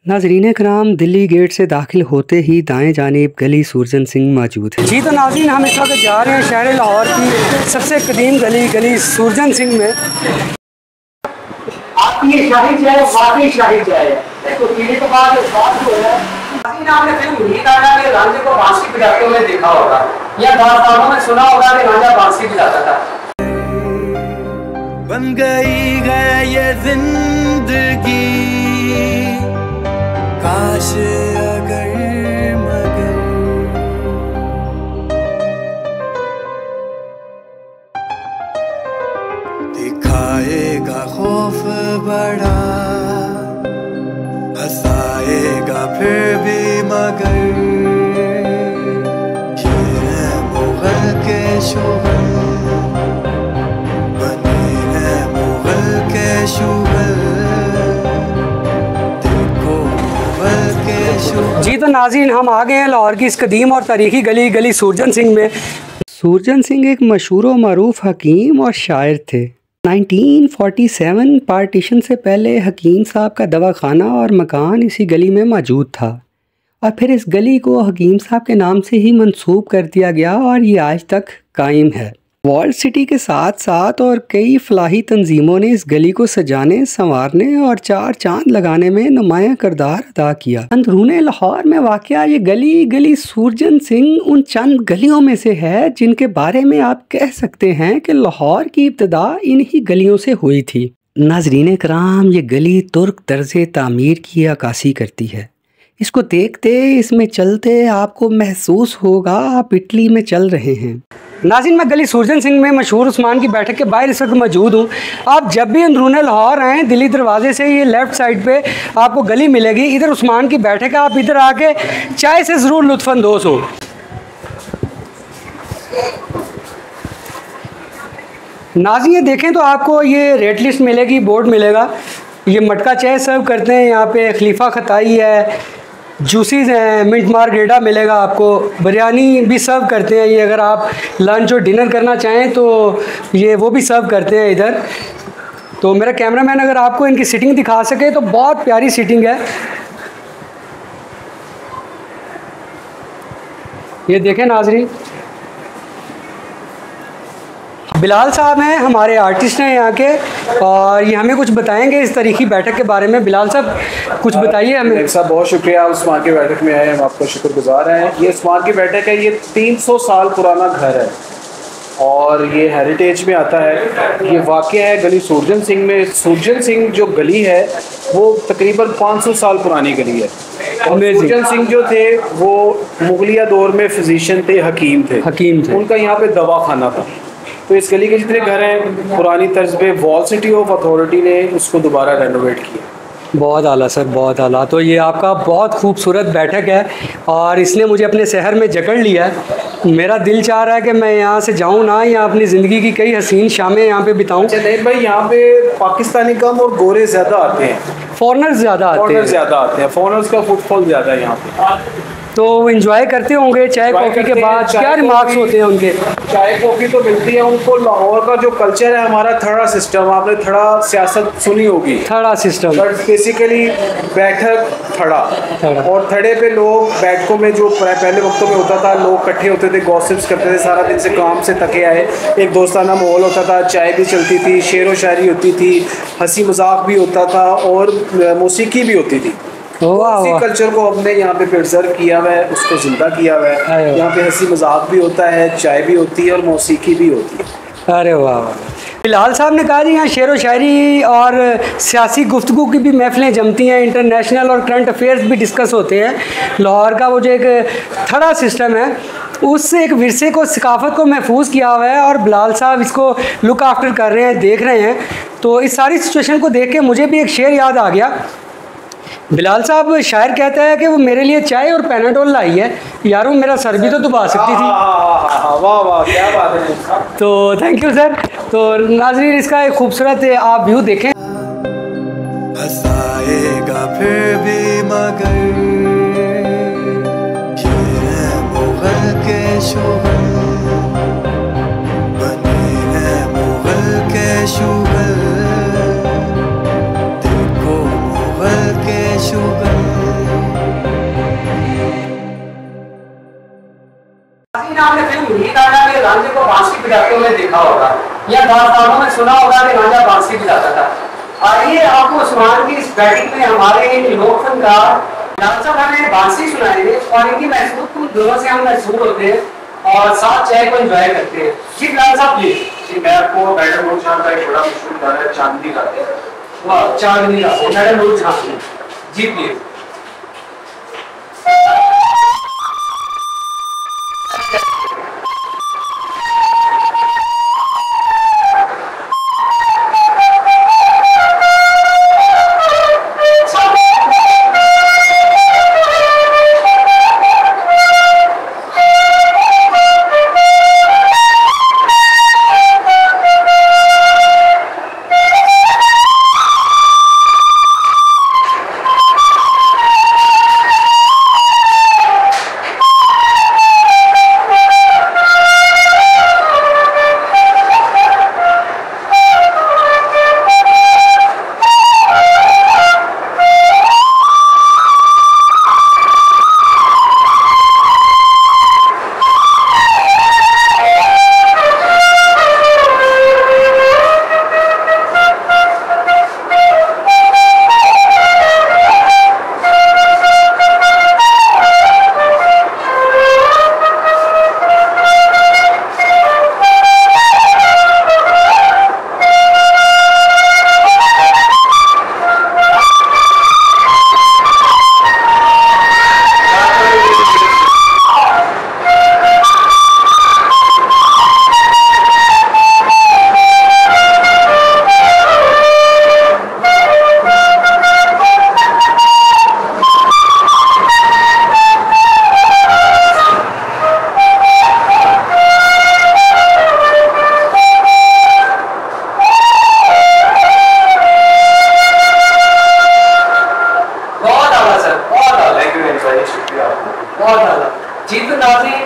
नाज़रीन कराम, दिल्ली गेट से दाखिल होते ही दाएं जानिब गली सूरजन सिंह मौजूद है। जी तो नाज़रीन, हम इस वक्त जा रहे हैं शहर लाहौर की सबसे कदीम गली सूरजन सिंह में। आपकी ये शाही चाय वाकई शाही चाय है। देखो पीने के बाद स्वाद जो है, आपने फिल्म नींद आया के रांझे को बांसुरी बजाते हुए देखा होगा या दास्तानों में सुना होगा कि रांझा बांसुरी बजाता था। बन गई है ये जिंदगी काश अगर मगर दिखाएगा खौफ बड़ा, हंसाएगा फिर भी मगर ये मुगल के शुगर बने हैं मुगल के शुगर। जी तो नाज़रीन, हम आ गए हैं लाहौर की इस कदीम और तारीखी गली सूरजन सिंह में। सूरजन सिंह एक मशहूर व मरूफ हकीम और शायर थे। 1947 पार्टीशन से पहले हकीम साहब का दवाखाना और मकान इसी गली में मौजूद था और फिर इस गली को हकीम साहब के नाम से ही मंसूब कर दिया गया और ये आज तक कायम है। वर्ल्ड सिटी के साथ साथ और कई फलाही तंजीमों ने इस गली को सजाने, संवारने और चार चांद लगाने में नुमाया किरदार अदा किया। अंदरूने लाहौर में वाक़या ये गली सूरजन सिंह उन चंद गलियों में से है जिनके बारे में आप कह सकते हैं कि लाहौर की इब्तिदा इन्हीं गलियों से हुई थी। नाज़रीन कराम, ये गली तुर्क तर्ज़े तामीर की अक्कासी करती है। इसको देखते, इसमें चलते आपको महसूस होगा आप इटली में चल रहे हैं। नाज़रीन, मैं गली सूरजन सिंह में मशहूर उस्मान की बैठक के बाहर इस वक्त मौजूद हूँ। आप जब भी अंदरूने लाहौर आएँ, दिल्ली दरवाजे से ये लेफ़्ट साइड पे आपको गली मिलेगी। इधर उस्मान की बैठक है, आप इधर आके चाय से ज़रूर लुत्फ़अंदोज़ हो। नाज़रीन, ये देखें तो आपको ये रेट लिस्ट मिलेगी, बोर्ड मिलेगा। ये मटका चाय सर्व करते हैं यहाँ पे, खलीफा खताई है, जूसेस हैं, मिंट मार्गरेटा मिलेगा आपको, बिरयानी भी सर्व करते हैं। ये अगर आप लंच और डिनर करना चाहें तो ये वो भी सर्व करते हैं इधर। तो मेरा कैमरामैन अगर आपको इनकी सीटिंग दिखा सके तो बहुत प्यारी सीटिंग है। ये देखें नाज़रीन, बिलाल साहब हैं, हमारे आर्टिस्ट हैं यहाँ के, और ये हमें कुछ बताएंगे इस तारीखी बैठक के बारे में। बिलाल साहब कुछ बताइए हमें। साहब बहुत शुक्रिया, उस्मान की बैठक में आए, हम आपका शुक्रगुजार हैं। ये उस्मान की बैठक है, ये 300 साल पुराना घर है और ये हेरिटेज में आता है। ये वाक़या है गली सूरजन सिंह में। सूरजन सिंह जो गली है वो तकरीबन 500 साल पुरानी गली है। और सूरजन सिंह जो थे वो मुगलिया दौर में फिजिशियन थे, हकीम थे। उनका यहाँ पे दवाखाना था। तो इस गली के जितने घर हैं पुरानी तर्ज पे वॉल सिटी ऑफ अथॉरिटी ने उसको दोबारा रेनोवेट किया। बहुत आला सर, बहुत आला। तो ये आपका बहुत खूबसूरत बैठक है और इसने मुझे अपने शहर में जकड़ लिया है। मेरा दिल चाह रहा है कि मैं यहाँ से जाऊँ ना, यहाँ अपनी ज़िंदगी की कई हसीन शामें यहाँ पे बिताऊँ। नहीं भाई, यहाँ पे पाकिस्तानी कम और गोरे ज़्यादा आते हैं, फॉरनर्स ज़्यादा आते हैं। फॉरनर्स का फुटफॉल ज़्यादा है यहाँ पे। तो एंजॉय करते होंगे चाय कॉफ़ी के बाद। क्या रिमार्क्स होते हैं उनके? चाय कॉफ़ी तो मिलती है उनको। लाहौर का जो कल्चर है हमारा, थड़ा सिस्टम, आपने थड़ा सियासत सुनी होगी, थड़ा सिस्टम, बट बेसिकली बैठक थड़ा। और थड़े पे लोग बैठकों में जो पहले वक्तों में होता था, लोग इकट्ठे होते थे, गॉसिप्स करते थे, सारा दिन से काम से थके आए, एक दोस्ताना माहौल होता था, चाय भी चलती थी, शेर व शायरी होती थी, हंसी मजाक भी होता था और मौसीकी भी होती थी। उसी कल्चर को हमने यहाँ पे प्रिजर्व किया हुआ है, उसको जिंदा किया हुआ है। यहाँ पे हंसी मजाक भी होता है, चाय भी होती है और मौसीकी भी होती है। अरे वाह। बिलाल साहब ने कहा जी यहाँ शेर व शायरी और सियासी गुफ्तगू की भी महफिलें जमती हैं, इंटरनेशनल और करंट अफेयर्स भी डिस्कस होते हैं। लाहौर का वो जो एक थड़ा सिस्टम है, उस एक विरसे को, सकाफत को महफूज किया हुआ है और बिलाल साहब इसको लुक आफ्टर कर रहे हैं, देख रहे हैं। तो इस सारी सिचुएशन को देख के मुझे भी एक शेर याद आ गया। बिलाल साहब, शायर कहता है कि वो मेरे लिए चाय और पैनाडोल लाई है। यारों, मेरा सर भी तो दुबा सकती थी। वाह वाह, क्या बात है। तो थैंक यू सर। तो नाज़रीन, इसका एक खूबसूरत आप व्यू देखें। हंसाएगा फिर भी मगर ये मुगल के शुगर बने हैं मुगल के शुगर। देखो मुगल के शुगर। में देखा होगा या दास्तानों में सुना होगा कि राजा बांसुरी बजाता था। आइए आपको उस्मान की इस बैटिंग में हमारे लोक फनकार लाल साहब हमें बांसुरी सुनाएंगे और इनकी महसूस को दोनों से हम महसूस होते हैं और साथ चाय को एंजॉय करते हैं। जी लाल साहब प्लीज। जी मैं आपको मैडम नूर जहां का एक बड़ा मशहूर गाना है चांदनी गाते हैं। वाह चांदनी गाते हैं मैडम नूर जहां। जी प्लीज।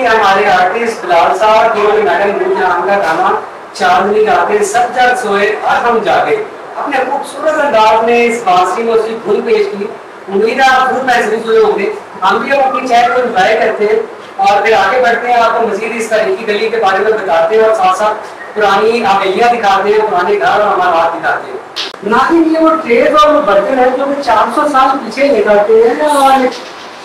हमारे आर्टिस्ट बिलाल साहब जो मैडम नूर का गाना चांदनी गाते सब जग सोए और हम जागे अपने खूबसूरत अंदाज में इस बांसुरी में उसकी धुन पेश की। उम्मीद है आप खूब महसूस हुए होंगे। हम भी अपनी चाय को एंजॉय करते हैं और फिर आगे बढ़ते हैं। आपको मजीद इस तरीकी गली के बारे में बताते हैं और साथ साथ पुरानी हवेलियाँ दिखाते हैं, पुराने घर और हमारा दिखाते हैं। ना ही ये वो ट्रेड और वो बर्तन है जो 400 साल पीछे निकालते हैं और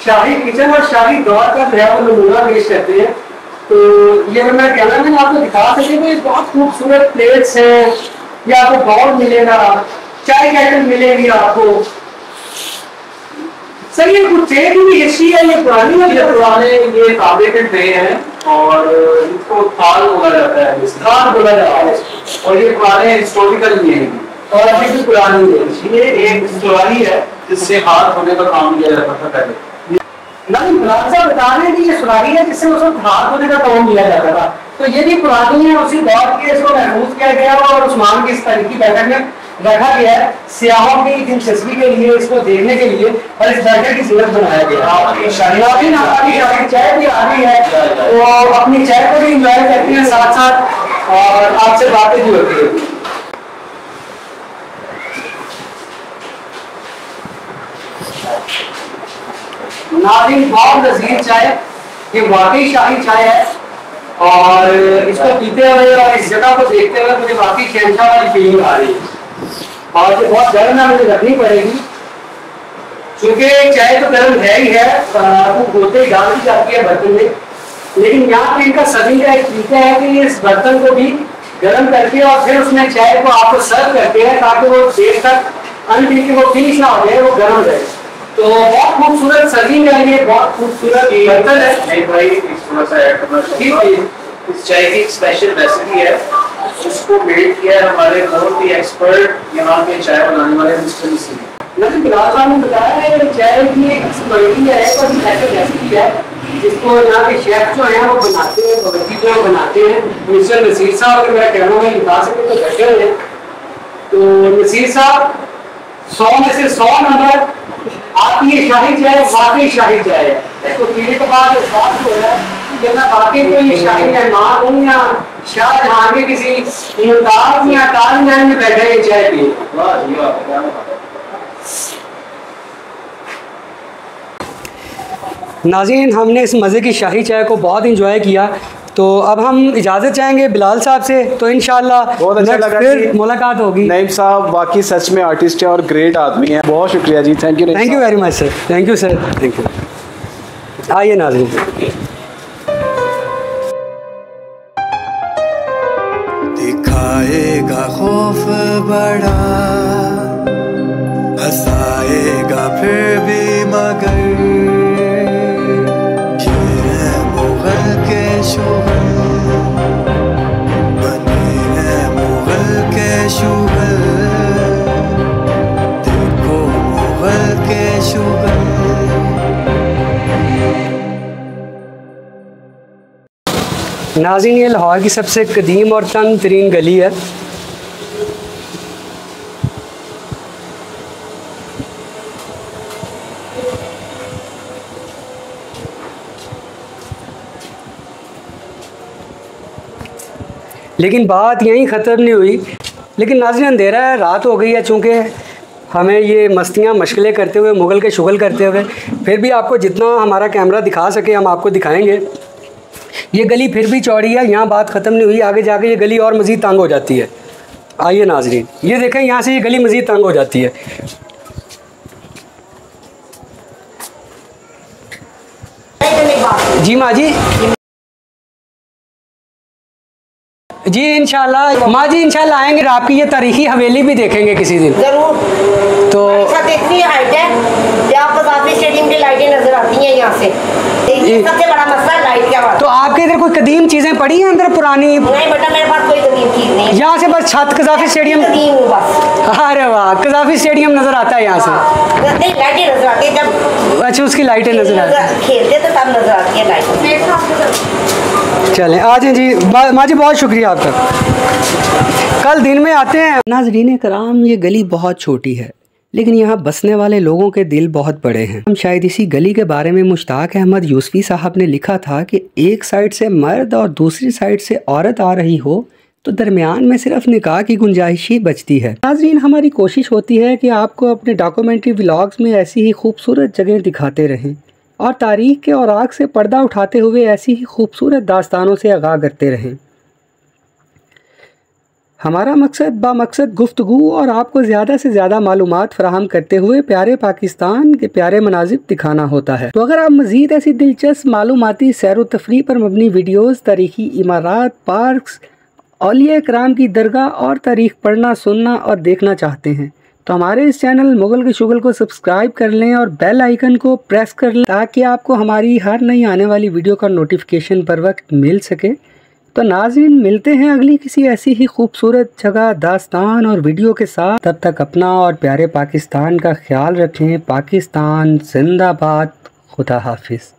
शाही किचन और शाही दौर का जो है वो नमूना पेश करते हैं। तो ये मैं कहना मैंने आपको दिखा सके तो ये बहुत खूबसूरत प्लेट्स हैं। ये आपको बाउल मिलेगा, चाय केटल मिलेगी आपको। सर ये कुछ ट्रे की भी हिस्ट्री है, ये पुरानी है? ये पुराने ये तांबे के ट्रे हैं और इनको थाल बोला जाता है, थाल बोला जाता है और ये पुराने हिस्टोरिकल ये हैं और अभी भी पुरानी है। ये एक सुराही है जिससे हाथ धोने का काम किया जाता था पहले। नहीं साहब बता रहे हैं कि ये सुराही है जिससे उस वक्त हाथ धोने का काम किया जाता था। तो ये भी पुरानी है, उसी दौर की इसको महफूज किया गया और उस्मान की इस तरीकी बैठक में रखा गया है सियाहों की दिलचस्पी के लिए, इसको देखने के लिए और इस बैठक की जरूरत बनाया गया। चाय भी आ रही है तो अपनी चाय को भी इंजॉय करते हैं साथ साथ और आपसे बातें भी होती है। नाज़रीन बहुत लजीज चाय, ये वाकई शाही चाय है और इसको पीते हुए और इस जगह को देखते हुए मुझे वाकई शहंशाह वाली फीलिंग आ रही है और ये बहुत गर्म है, मुझे रखनी पड़ेगी क्योंकि चाय तो गर्म है ही है, वो होते ही डाल दी जाती है बर्तन में। लेकिन यहाँ पे इनका सभी का एक तरीका है कि इस बर्तन को भी गर्म करके और फिर उसमें चाय को आपको सर्व करते हैं ताकि वो देर तक अनपी के वो फिनिश ना हो जाए, वो गर्म रहे। तो बहुत खूबसूरत सर्विंग है, ये बहुत खूबसूरत बर्तन है। नहीं भाई थोड़ा सा ऐड करना चाहिए। इस चाय की एक स्पेशल रेसिपी है, उसको मेड किया है हमारे बहुत ही एक्सपर्ट यहाँ के चाय बनाने वाले मिस्टर मिस्री। बिलाल साहब ने बताया है चाय की एक एक्सपर्टी है, एक स्पेशल रेसिपी है जिसको यहाँ के शेफ जो है वो बनाते हैं, बावर्ची जो बनाते हैं। मिस्टर नसीर साहब अगर मैं कहना में लिखा सके तो बैठे हैं। तो नसीर साहब 100 में से 100 नंबर आपकी ये शाही चाय वाकई शाही चाय है। देखो पीने के बाद स्वाद जो है कि मैं वाकई कोई ये शाही मेहमान हूँ या शाहजहां के किसी मुमताज या ताजमहल में बैठे ये चाय पिए। नाज़रीन हमने इस मज़े की शाही चाय को बहुत इंजॉय किया तो अब हम इजाज़त चाहेंगे बिलाल साहब से, तो इंशाल्लाह बहुत अच्छा लगा फिर मुलाकात होगी। नईम साहब वाकई सच में आर्टिस्ट हैं और ग्रेट आदमी हैं। बहुत शुक्रिया जी, thank you. Thank you very much sir, thank you sir, thank you. आइए नाज़रीन। दिखाएगा खौफ बड़ा, हंसाएगा फिर भी मगर, ये है मुगल के शुगर, बने हैं मुगल के शुगर, देखो मुगल के शुगर। नाज़रीन ये लाहौर की सबसे कदीम और तंग तरीन गली है। लेकिन बात यहीं ख़त्म नहीं हुई। लेकिन नाज़रीन अंधेरा है, रात हो गई है, चूँकि हमें ये मस्तियाँ मशगले करते हुए, मुगल के शुगल करते हुए, फिर भी आपको जितना हमारा कैमरा दिखा सके हम आपको दिखाएंगे। ये गली फिर भी चौड़ी है, यहाँ बात ख़त्म नहीं हुई, आगे जाके ये गली और मज़ीद तंग हो जाती है। आइए नाज़रीन, ये देखें यहाँ से ये गली मज़ीद तंग हो जाती है। जी माँ जी इंशाल्लाह माँ जी इंशाल्लाह आएंगे, आपकी ये तारीखी हवेली भी देखेंगे किसी दिन जरूर। तो इतनी हाइट है कि आपको काफी स्टेडियम की लाइटें नजर आती हैं यहाँ से। सबसे बड़ा मसला लाइट का बात। तो आपके इधर कोई कदीम चीज़ें पड़ी हैं अंदर पुरानी? नहीं बेटा, मेरे पास कोई कदीम चीज नहीं है। यहाँ से बस छत कज़ाफ़ी स्टेडियम। कदीम हूँ बस। अरे वाह, कज़ाफ़ी स्टेडियम नज़र आता है यहाँ से। नहीं, लाइटें नजर आती है जब अच्छा, उसकी लाइटें नज़र आती हैं, खेलते तो तब नजर आती है लाइट। चलें आ जाएं जी। माँ जी बहुत शुक्रिया आपका, कल दिन में आते हैं। नाज़रीन कराम ये गली बहुत छोटी है, लेकिन यहाँ बसने वाले लोगों के दिल बहुत बड़े हैं। हम शायद इसी गली के बारे में मुश्ताक अहमद यूसुफी साहब ने लिखा था कि एक साइड से मर्द और दूसरी साइड से औरत आ रही हो तो दरमियान में सिर्फ निकाह की गुंजाइश ही बचती है। नाज़रीन हमारी कोशिश होती है कि आपको अपने डॉक्यूमेंट्री व्लॉग्स में ऐसी ही खूबसूरत जगह दिखाते रहें और तारीख़ के औराक से पर्दा उठाते हुए ऐसी ही खूबसूरत दास्तानों से आगाह करते रहें। हमारा मकसद बामकसद गुफ्तगू और आपको ज़्यादा से ज़्यादा मालूमात फराहम करते हुए प्यारे पाकिस्तान के प्यारे मनाजिर दिखाना होता है। तो अगर आप मज़ीद ऐसी दिलचस्प मालूमाती सैर व तफरीह पर मबनी वीडियोज़, तारीख़ी इमारात, पार्क्स, औलिया इकराम की दरगाह और तारीख़ पढ़ना, सुनना और देखना चाहते हैं तो हमारे इस चैनल मुगल के शुगल को सब्सक्राइब कर लें और बेल आइकन को प्रेस कर लें ताकि आपको हमारी हर नई आने वाली वीडियो का नोटिफिकेशन बर वक्त मिल सके। तो नाज़रीन मिलते हैं अगली किसी ऐसी ही खूबसूरत जगह, दास्तान और वीडियो के साथ। तब तक अपना और प्यारे पाकिस्तान का ख्याल रखें। पाकिस्तान जिंदाबाद। खुदा हाफिज़।